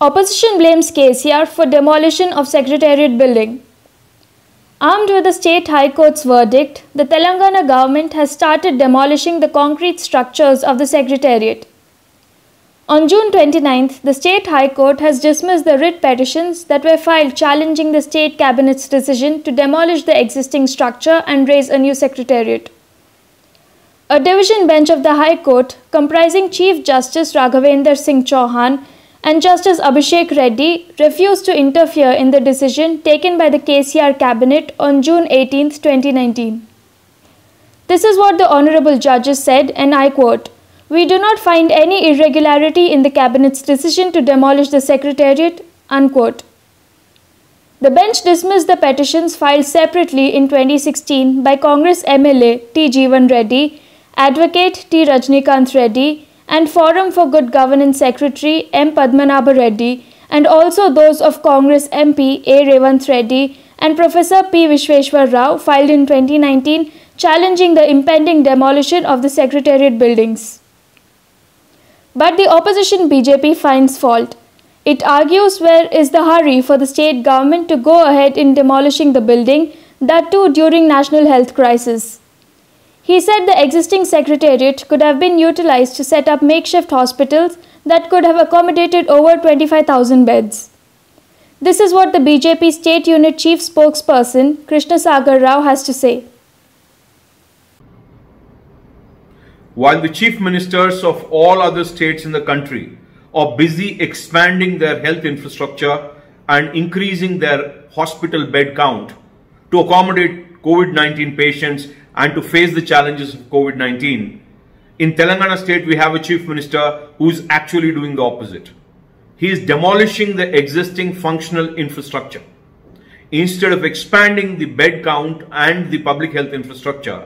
Opposition blames KCR for demolition of Secretariat building. Armed with the State High Court's verdict, the Telangana government has started demolishing the concrete structures of the Secretariat. On June 29th, the State High Court has dismissed the writ petitions that were filed challenging the State Cabinet's decision to demolish the existing structure and raise a new Secretariat. A division bench of the High Court, comprising Chief Justice Raghavendra Singh Chauhan and Justice Abhishek Reddy, refused to interfere in the decision taken by the KCR Cabinet on June 18, 2019. This is what the Honorable Judges said, and I quote, "We do not find any irregularity in the Cabinet's decision to demolish the Secretariat," unquote. The bench dismissed the petitions filed separately in 2016 by Congress MLA T. Jeevan Reddy, Advocate T. Rajnikant Reddy, and Forum for Good Governance Secretary M. Padmanabha Reddy, and also those of Congress MP A. Revanth Reddy and Professor P. Vishweshwar Rao, filed in 2019 challenging the impending demolition of the Secretariat buildings. But the opposition BJP finds fault. It argues where is the hurry for the state government to go ahead in demolishing the building, that too during national health crisis. He said the existing Secretariat could have been utilized to set up makeshift hospitals that could have accommodated over 25,000 beds. This is what the BJP State Unit Chief Spokesperson Krishna Sagar Rao has to say. While the chief ministers of all other states in the country are busy expanding their health infrastructure and increasing their hospital bed count to accommodate COVID-19 patients and to face the challenges of COVID-19, in Telangana state we have a chief minister who is actually doing the opposite. He is demolishing the existing functional infrastructure. Instead of expanding the bed count and the public health infrastructure,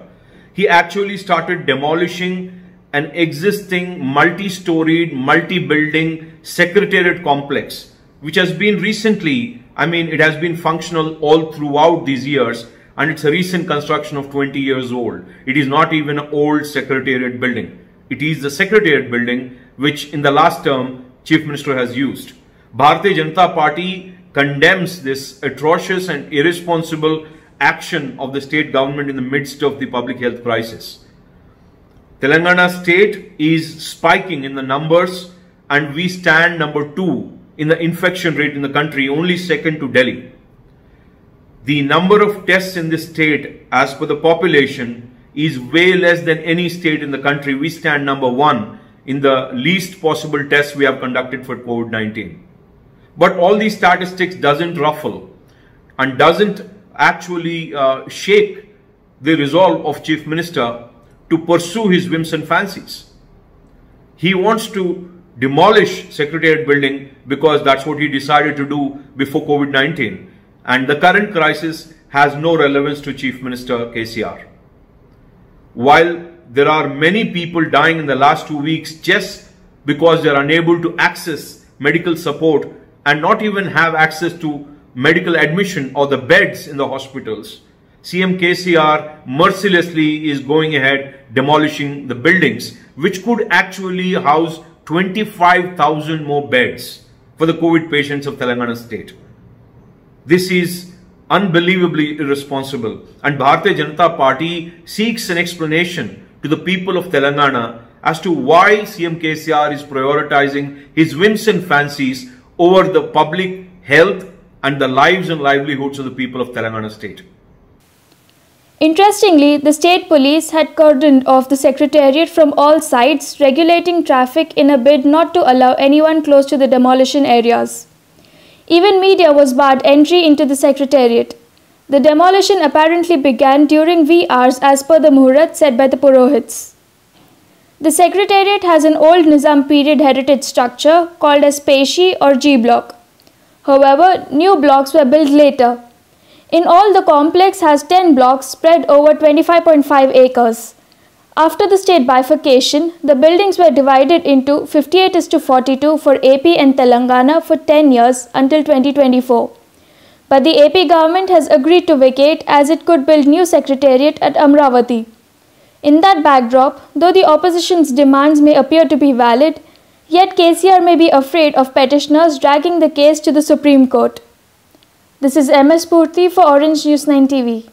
he actually started demolishing an existing multi-storied, multi-building Secretariat complex, which has been recently, it has been functional all throughout these years, and it's a recent construction of 20 years old. It is not even an old Secretariat building. It is the Secretariat building which in the last term Chief Minister has used. Bharatiya Janata Party condemns this atrocious and irresponsible action of the state government in the midst of the public health crisis. Telangana state is spiking in the numbers and we stand number 2 in the infection rate in the country, only second to Delhi. The number of tests in this state as per the population is way less than any state in the country. We stand number 1 in the least possible tests we have conducted for COVID-19. But all these statistics doesn't ruffle and doesn't actually shake the resolve of Chief Minister to pursue his whims and fancies. He wants to demolish Secretariat building because that's what he decided to do before COVID-19, and the current crisis has no relevance to Chief Minister KCR. While there are many people dying in the last 2 weeks just because they are unable to access medical support and not even have access to medical admission or the beds in the hospitals, CM KCR mercilessly is going ahead demolishing the buildings which could actually house 25,000 more beds for the COVID patients of Telangana state. This is unbelievably irresponsible, and Bharatiya Janata Party seeks an explanation to the people of Telangana as to why CM KCR is prioritizing his whims and fancies over the public health and the lives and livelihoods of the people of Telangana state. Interestingly, the state police had cordoned off the Secretariat from all sides, regulating traffic in a bid not to allow anyone close to the demolition areas. Even media was barred entry into the Secretariat. The demolition apparently began during wee hours as per the Muhurat set by the Purohits. The Secretariat has an old Nizam period heritage structure called as Peshi or G block. However, new blocks were built later. In all, the complex has 10 blocks spread over 25.5 acres. After the state bifurcation, the buildings were divided into 58:42 for AP and Telangana for 10 years until 2024. But the AP government has agreed to vacate as it could build new Secretariat at Amravati. In that backdrop, though the opposition's demands may appear to be valid, Yet KCR may be afraid of petitioners dragging the case to the Supreme Court. This is MS Purthy for Orange News 9 TV.